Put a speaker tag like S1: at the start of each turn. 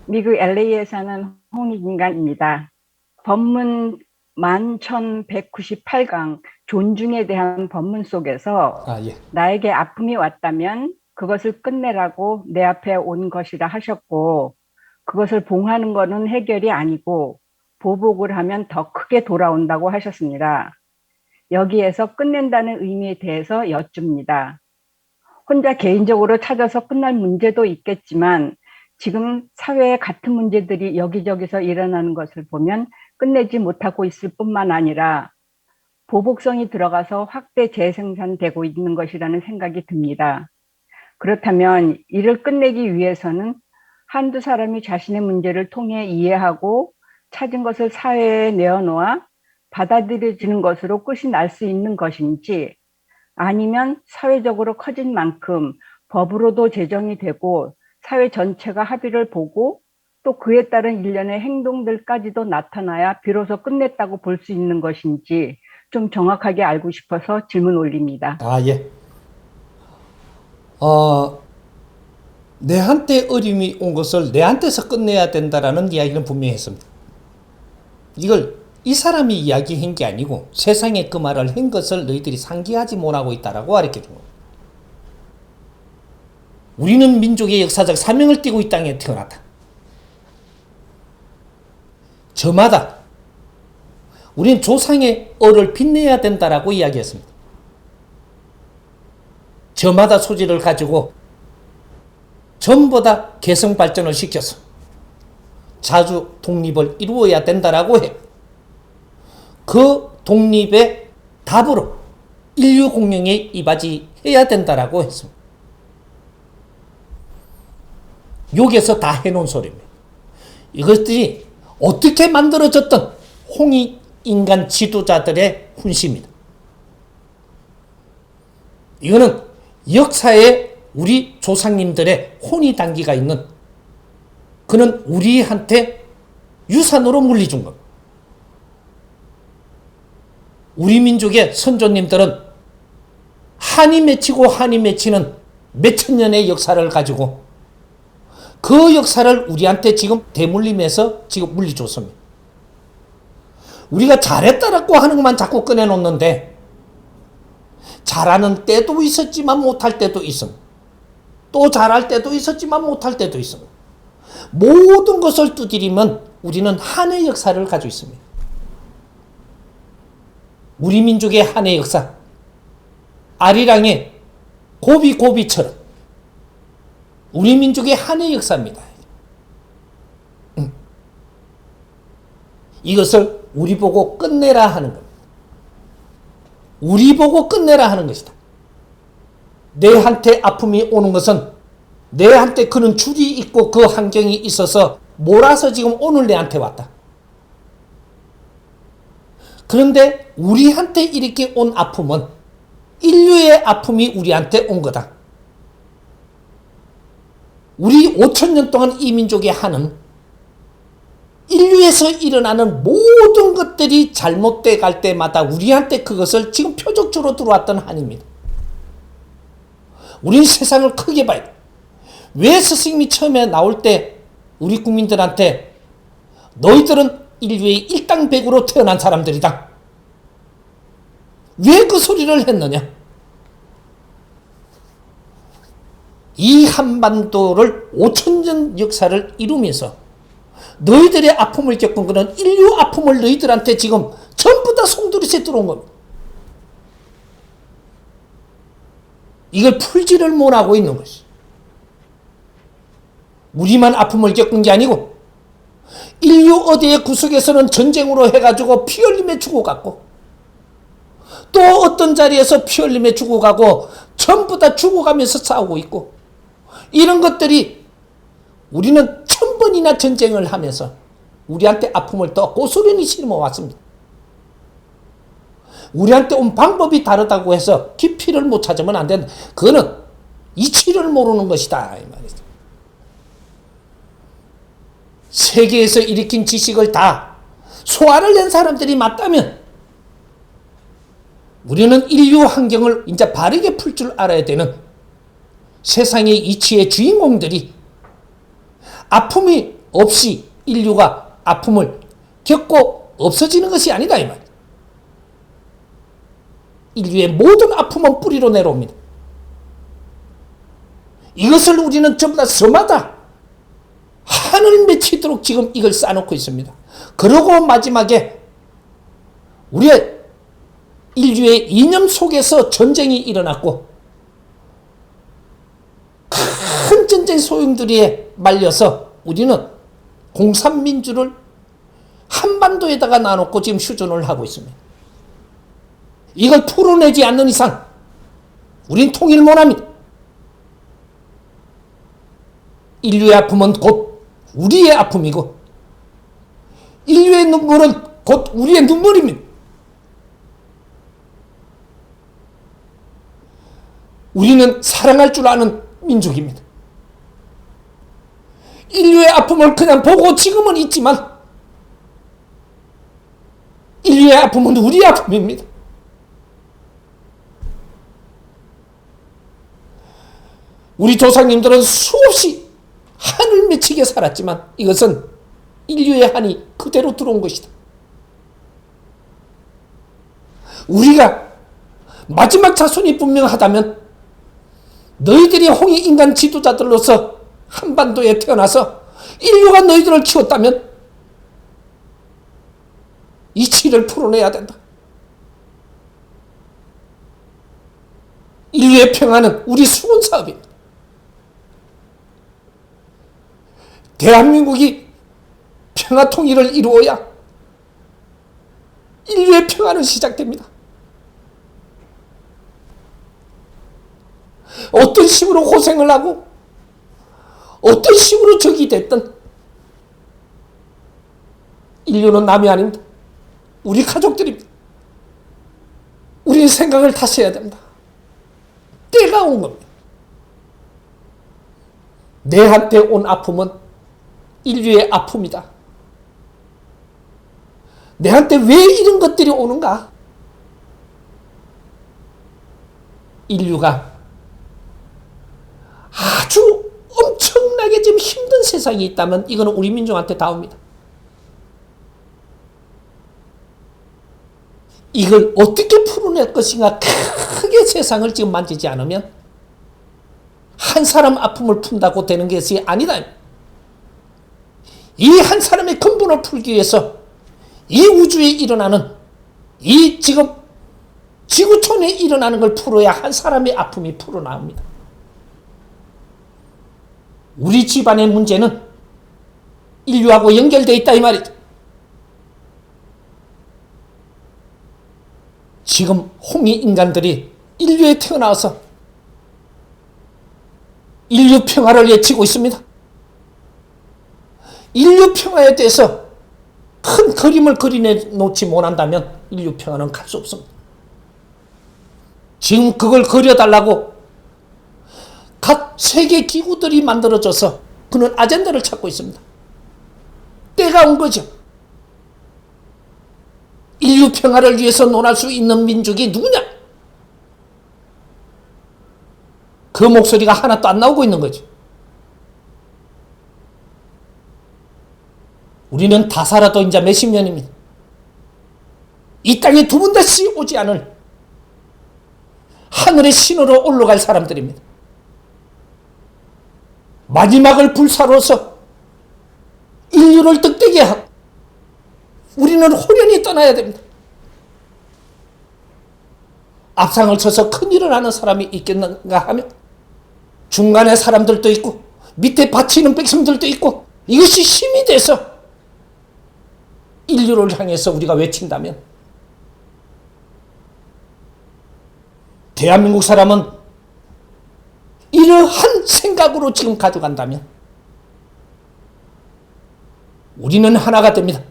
S1: 미국 LA에 사는 홍익인간입니다. 법문 1198강 존중에 대한 법문 속에서
S2: 아, 예.
S1: 나에게 아픔이 왔다면 그것을 끝내라고 내 앞에 온 것이라 하셨고, 그것을 봉하는 것은 해결이 아니고 보복을 하면 더 크게 돌아온다고 하셨습니다. 여기에서 끝낸다는 의미에 대해서 여쭙니다. 혼자 개인적으로 찾아서 끝날 문제도 있겠지만 지금 사회에 같은 문제들이 여기저기서 일어나는 것을 보면 끝내지 못하고 있을 뿐만 아니라 보복성이 들어가서 확대 재생산되고 있는 것이라는 생각이 듭니다. 그렇다면 이를 끝내기 위해서는 한두 사람이 자신의 문제를 통해 이해하고 찾은 것을 사회에 내어놓아 받아들여지는 것으로 끝이 날 수 있는 것인지, 아니면 사회적으로 커진 만큼 법으로도 제정이 되고 사회 전체가 합의를 보고 또 그에 따른 일련의 행동들까지도 나타나야 비로소 끝냈다고 볼 수 있는 것인지 좀 정확하게 알고 싶어서 질문 올립니다.
S2: 아, 예. 어, 내한테 어려움이 온 것을 내한테서 끝내야 된다라는 이야기는 분명히 했습니다. 이걸 이 사람이 이야기한 게 아니고 세상에 그 말을 한 것을 너희들이 상기하지 못하고 있다라고 가르쳐 준 겁니다. 우리는 민족의 역사적 사명을 띠고 이 땅에 태어났다. 저마다 우리는 조상의 얼을 빛내야 된다라고 이야기했습니다. 저마다 소질을 가지고 전부 다 개성 발전을 시켜서 자주 독립을 이루어야 된다라고 해요. 그 독립의 답으로 인류 공영에 이바지해야 된다라고 했습니다. 여기에서 다 해놓은 소리입니다. 이것들이 어떻게 만들어졌던 홍익인간 지도자들의 훈시입니다. 이거는 역사에 우리 조상님들의 혼이 담기가 있는, 그는 우리한테 유산으로 물려준 겁니다. 우리 민족의 선조님들은 한이 맺히고 한이 맺히는 몇천 년의 역사를 가지고 그 역사를 우리한테 지금 대물림해서 지금 물려줬습니다. 우리가 잘했다라고 하는 것만 자꾸 꺼내놓는데 잘하는 때도 있었지만 못할 때도 있습니다. 또 잘할 때도 있었지만 못할 때도 있습니다. 모든 것을 두드리면 우리는 한의 역사를 가지고 있습니다. 우리 민족의 한의 역사, 아리랑의 고비고비처럼 우리 민족의 한의 역사입니다. 이것을 우리 보고 끝내라 하는 겁니다. 우리 보고 끝내라 하는 것이다. 내한테 아픔이 오는 것은 내한테 그는 줄이 있고 그 환경이 있어서 몰아서 지금 오늘 내한테 왔다. 그런데 우리한테 이렇게 온 아픔은 인류의 아픔이 우리한테 온 거다. 우리 5천년 동안 이 민족의 한은 인류에서 일어나는 모든 것들이 잘못돼 갈 때마다 우리한테 그것을 지금 표적주로 들어왔던 한입니다. 우리는 세상을 크게 봐야 돼. 왜 스승님이 처음에 나올 때 우리 국민들한테 너희들은 인류의 일당백으로 태어난 사람들이다, 왜 그 소리를 했느냐? 이 한반도를 5천년 역사를 이루면서 너희들의 아픔을 겪은 것은 인류 아픔을 너희들한테 지금 전부 다 송두리째 들어온 겁니다. 이걸 풀지를 못하고 있는 것이. 우리만 아픔을 겪은 게 아니고 인류 어디의 구석에서는 전쟁으로 해가지고 피 흘림에 죽어갔고 또 어떤 자리에서 피 흘림에 죽어가고 전부 다 죽어가면서 싸우고 있고, 이런 것들이 우리는 1000번이나 전쟁을 하면서 우리한테 아픔을 더 고스란히 심어 왔습니다. 우리한테 온 방법이 다르다고 해서 깊이를 못 찾으면 안 된다. 그거는 이치를 모르는 것이다, 이 말이죠. 세계에서 일으킨 지식을 다 소화를 낸 사람들이 맞다면 우리는 인류 환경을 이제 바르게 풀 줄 알아야 되는 세상의 이치의 주인공들이 아픔이 없이 인류가 아픔을 겪고 없어지는 것이 아니다 이 말. 인류의 모든 아픔은 뿌리로 내려옵니다. 이것을 우리는 전부 다 서마다 하늘 맺히도록 지금 이걸 쌓아놓고 있습니다. 그러고 마지막에 우리의 인류의 이념 속에서 전쟁이 일어났고 큰 전쟁 소용돌이에 말려서 우리는 공산민주를 한반도에다가 놔놓고 지금 휴전을 하고 있습니다. 이걸 풀어내지 않는 이상 우린 통일 못합니다. 인류의 아픔은 곧 우리의 아픔이고 인류의 눈물은 곧 우리의 눈물입니다. 우리는 사랑할 줄 아는 민족입니다. 인류의 아픔을 그냥 보고 지금은 있지만 인류의 아픔은 우리의 아픔입니다. 우리 조상님들은 수없이 한을 맺히게 살았지만 이것은 인류의 한이 그대로 들어온 것이다. 우리가 마지막 자손이 분명하다면 너희들이 홍익인간 지도자들로서 한반도에 태어나서 인류가 너희들을 키웠다면 이치를 풀어내야 된다. 인류의 평화는 우리 수군 사업입니다. 대한민국이 평화 통일을 이루어야 인류의 평화는 시작됩니다. 어떤 식으로 고생을 하고 어떤 식으로 적이 됐든 인류는 남이 아닙니다. 우리 가족들입니다. 우리의 생각을 다시 해야 됩니다. 때가 온 겁니다. 내한테 온 아픔은 인류의 아픔이다. 내한테 왜 이런 것들이 오는가? 인류가 아주 엄청나게 지금 힘든 세상이 있다면 이거는 우리 민족한테 다 옵니다. 이걸 어떻게 풀어낼 것인가 크게 세상을 지금 만지지 않으면 한 사람 아픔을 푼다고 되는 것이 아니다. 이 한 사람의 근본을 풀기 위해서 이 우주에 일어나는 이 지금 지구촌에 일어나는 걸 풀어야 한 사람의 아픔이 풀어나옵니다. 우리 집안의 문제는 인류하고 연결되어 있다 이 말이죠. 지금 홍익인간들이 인류에 태어나서 인류 평화를 외치고 있습니다. 인류 평화에 대해서 큰 그림을 그려놓지 못한다면 인류 평화는 갈 수 없습니다. 지금 그걸 그려달라고 각 세계 기구들이 만들어져서 그는 아젠다를 찾고 있습니다. 때가 온 거죠. 인류 평화를 위해서 논할 수 있는 민족이 누구냐? 그 목소리가 하나도 안 나오고 있는 거죠. 우리는 다 살아도 이제 몇십 년입니다. 이 땅에 두 번 다시 오지 않을 하늘의 신으로 올라갈 사람들입니다. 마지막을 불사로서 인류를 득되게 하고 우리는 호련히 떠나야 됩니다. 앞상을 쳐서 큰일을 하는 사람이 있겠는가 하면 중간에 사람들도 있고 밑에 바치는 백성들도 있고 이것이 힘이 돼서 인류를 향해서 우리가 외친다면 대한민국 사람은 이러한 생각으로 지금 가져간다면 우리는 하나가 됩니다.